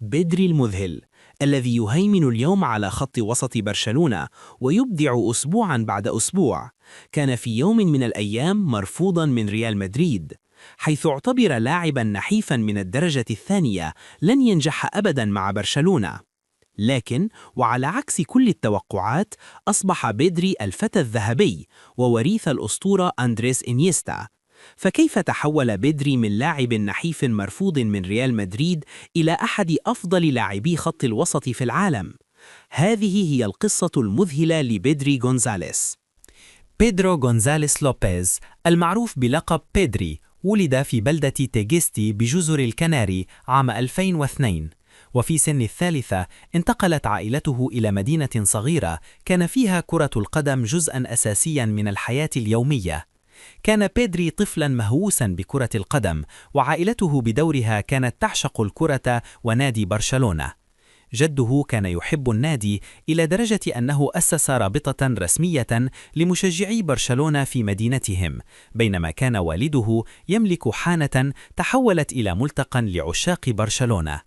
بدري المذهل الذي يهيمن اليوم على خط وسط برشلونة ويبدع أسبوعا بعد أسبوع، كان في يوم من الأيام مرفوضا من ريال مدريد، حيث اعتبر لاعبا نحيفا من الدرجة الثانية لن ينجح أبدا مع برشلونة. لكن وعلى عكس كل التوقعات، أصبح بدري الفتى الذهبي ووريث الأسطورة أندريس إنيستا. فكيف تحول بدري من لاعب نحيف مرفوض من ريال مدريد إلى أحد أفضل لاعبي خط الوسط في العالم؟ هذه هي القصة المذهلة لبيدري غونزاليس. بيدرو غونزاليس لوبيز، المعروف بلقب بيدري، ولد في بلدة تيغيستي بجزر الكناري عام 2002، وفي سن الثالثة انتقلت عائلته إلى مدينة صغيرة كان فيها كرة القدم جزءاً أساسياً من الحياة اليومية. كان بيدري طفلاً مهووساً بكرة القدم، وعائلته بدورها كانت تعشق الكرة ونادي برشلونة. جده كان يحب النادي إلى درجة أنه أسس رابطة رسمية لمشجعي برشلونة في مدينتهم، بينما كان والده يملك حانة تحولت إلى ملتقى لعشاق برشلونة.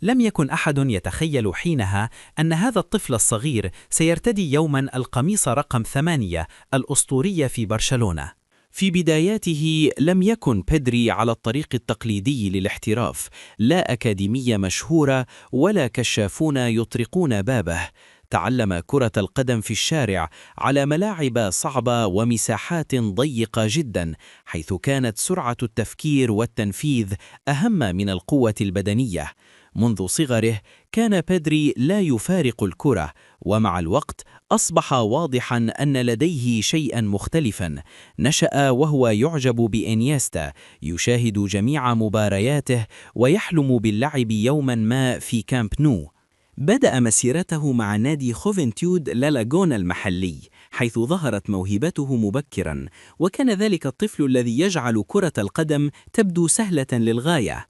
لم يكن أحد يتخيل حينها أن هذا الطفل الصغير سيرتدي يوما القميص رقم 8 الأسطورية في برشلونة. في بداياته لم يكن بيدري على الطريق التقليدي للاحتراف، لا أكاديمية مشهورة ولا كشافون يطرقون بابه. تعلم كرة القدم في الشارع على ملاعب صعبة ومساحات ضيقة جدا، حيث كانت سرعة التفكير والتنفيذ أهم من القوة البدنية. منذ صغره كان بيدري لا يفارق الكرة، ومع الوقت أصبح واضحا أن لديه شيئا مختلفا. نشأ وهو يعجب بإنيستا، يشاهد جميع مبارياته ويحلم باللعب يوما ما في كامب نو. بدأ مسيرته مع نادي خوفنتيود لالاغونا المحلي، حيث ظهرت موهبته مبكرا، وكان ذلك الطفل الذي يجعل كرة القدم تبدو سهلة للغاية.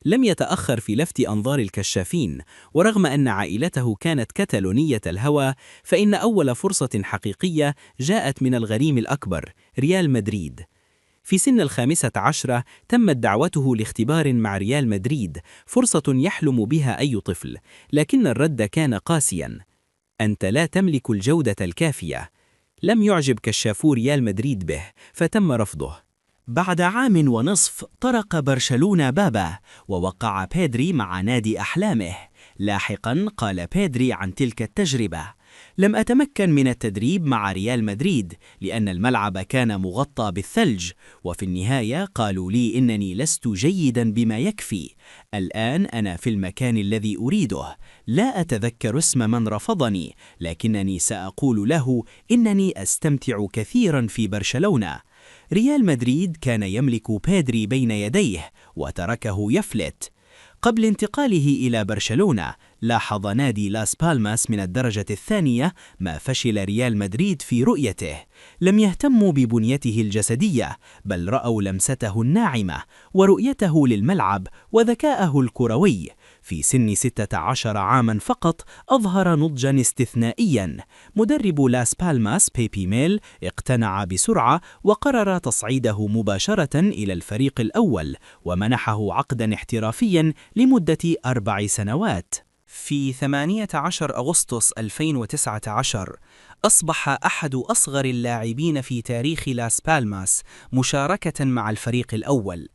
لم يتأخر في لفت أنظار الكشافين، ورغم أن عائلته كانت كتالونية الهوى، فإن أول فرصة حقيقية جاءت من الغريم الأكبر ريال مدريد. في سن 15 تمت دعوته لاختبار مع ريال مدريد، فرصة يحلم بها أي طفل، لكن الرد كان قاسيا: أنت لا تملك الجودة الكافية. لم يعجب كشافو ريال مدريد به، فتم رفضه. بعد عام ونصف طرق برشلونة بابه، ووقع بيدري مع نادي أحلامه. لاحقا قال بيدري عن تلك التجربة: لم أتمكن من التدريب مع ريال مدريد لأن الملعب كان مغطى بالثلج، وفي النهاية قالوا لي إنني لست جيدا بما يكفي. الآن أنا في المكان الذي أريده. لا أتذكر اسم من رفضني، لكنني سأقول له إنني أستمتع كثيرا في برشلونة. ريال مدريد كان يملك بيدري بين يديه وتركه يفلت. قبل انتقاله إلى برشلونة، لاحظ نادي لاس بالماس من الدرجة الثانية ما فشل ريال مدريد في رؤيته. لم يهتموا ببنيته الجسدية، بل رأوا لمسته الناعمة ورؤيته للملعب وذكاءه الكروي. في سن 16 عاما فقط أظهر نضجا استثنائيا. مدرب لاس بالماس بيبي ميل اقتنع بسرعة وقرر تصعيده مباشرة إلى الفريق الأول، ومنحه عقدا احترافيا لمدة 4 سنوات. في 18 أغسطس 2019 أصبح أحد أصغر اللاعبين في تاريخ لاس بالماس مشاركة مع الفريق الأول،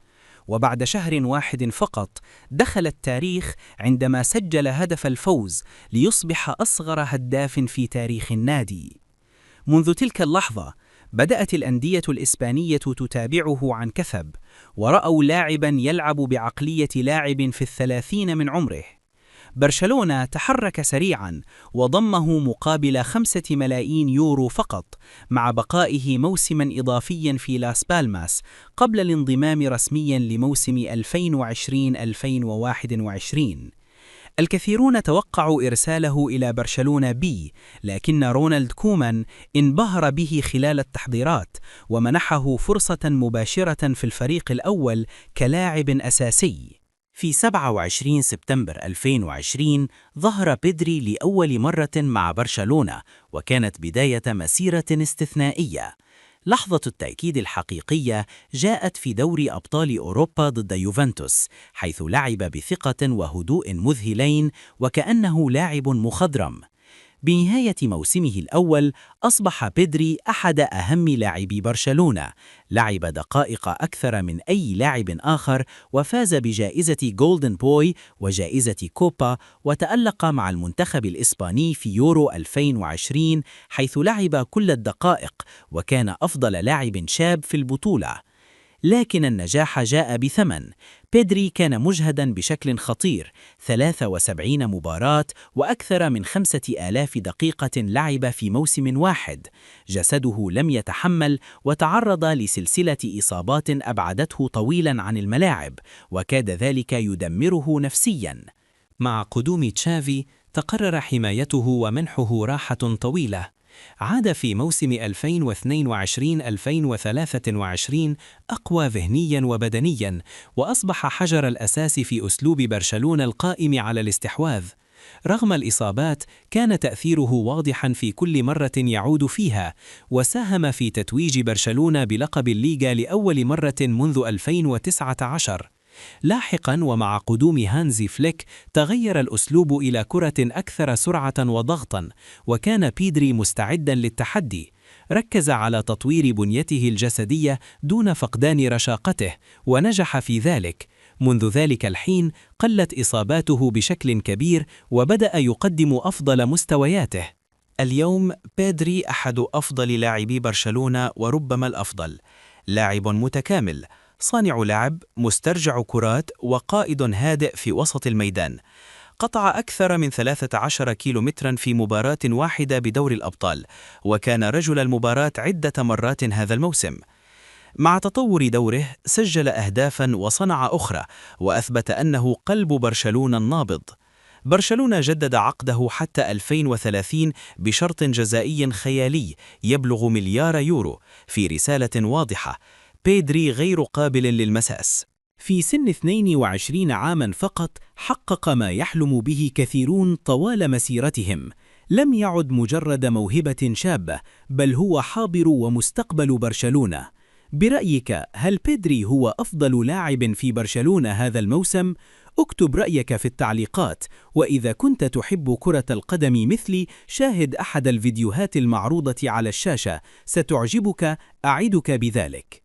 وبعد شهر واحد فقط دخل التاريخ عندما سجل هدف الفوز ليصبح أصغر هداف في تاريخ النادي. منذ تلك اللحظة بدأت الأندية الإسبانية تتابعه عن كثب، ورأوا لاعبا يلعب بعقلية لاعب في 30 من عمره. برشلونة تحرك سريعا وضمه مقابل 5 ملايين يورو فقط، مع بقائه موسما إضافيا في لاس بالماس قبل الانضمام رسميا لموسم 2020-2021. الكثيرون توقعوا إرساله إلى برشلونة بي، لكن رونالد كومان انبهر به خلال التحضيرات ومنحه فرصة مباشرة في الفريق الأول كلاعب أساسي. في 27 سبتمبر 2020 ظهر بيدري لأول مرة مع برشلونة، وكانت بداية مسيرة استثنائية. لحظة التأكيد الحقيقية جاءت في دوري أبطال أوروبا ضد يوفنتوس، حيث لعب بثقة وهدوء مذهلين وكأنه لاعب مخضرم. بنهاية موسمه الأول أصبح بيدري أحد أهم لاعبي برشلونة، لعب دقائق أكثر من أي لاعب آخر وفاز بجائزة جولدن بوي وجائزة كوبا، وتألق مع المنتخب الإسباني في يورو 2020 حيث لعب كل الدقائق وكان أفضل لاعب شاب في البطولة. لكن النجاح جاء بثمن. بيدري كان مجهداً بشكل خطير، 73 مباراة وأكثر من 5000 دقيقة لعب في موسم واحد. جسده لم يتحمل وتعرض لسلسلة إصابات أبعدته طويلاً عن الملاعب، وكاد ذلك يدمره نفسياً. مع قدوم تشافي تقرر حمايته ومنحه راحة طويلة. عاد في موسم 2022-2023 أقوى ذهنياً وبدنياً، وأصبح حجر الأساس في أسلوب برشلونة القائم على الاستحواذ. رغم الإصابات كان تأثيره واضحاً في كل مرة يعود فيها، وساهم في تتويج برشلونة بلقب الليغا لأول مرة منذ 2019. لاحقاً ومع قدوم هانزي فليك تغير الأسلوب إلى كرة أكثر سرعة وضغطاً، وكان بيدري مستعداً للتحدي. ركز على تطوير بنيته الجسدية دون فقدان رشاقته، ونجح في ذلك. منذ ذلك الحين قلت إصاباته بشكل كبير وبدأ يقدم أفضل مستوياته. اليوم بيدري أحد أفضل لاعبي برشلونة وربما الأفضل، لاعب متكامل، صانع لعب، مسترجع كرات، وقائد هادئ في وسط الميدان. قطع أكثر من 13 كيلومترا في مباراة واحدة بدور الأبطال، وكان رجل المباراة عدة مرات هذا الموسم. مع تطور دوره سجل أهدافا وصنع أخرى، وأثبت أنه قلب برشلونة النابض. برشلونة جدد عقده حتى 2030 بشرط جزائي خيالي يبلغ مليار يورو، في رسالة واضحة: بيدري غير قابل للمساس. في سن 22 عاماً فقط حقق ما يحلم به كثيرون طوال مسيرتهم. لم يعد مجرد موهبة شابة، بل هو حاضر ومستقبل برشلونة. برأيك هل بيدري هو أفضل لاعب في برشلونة هذا الموسم؟ اكتب رأيك في التعليقات، وإذا كنت تحب كرة القدم مثلي شاهد أحد الفيديوهات المعروضة على الشاشة، ستعجبك، أعدك بذلك.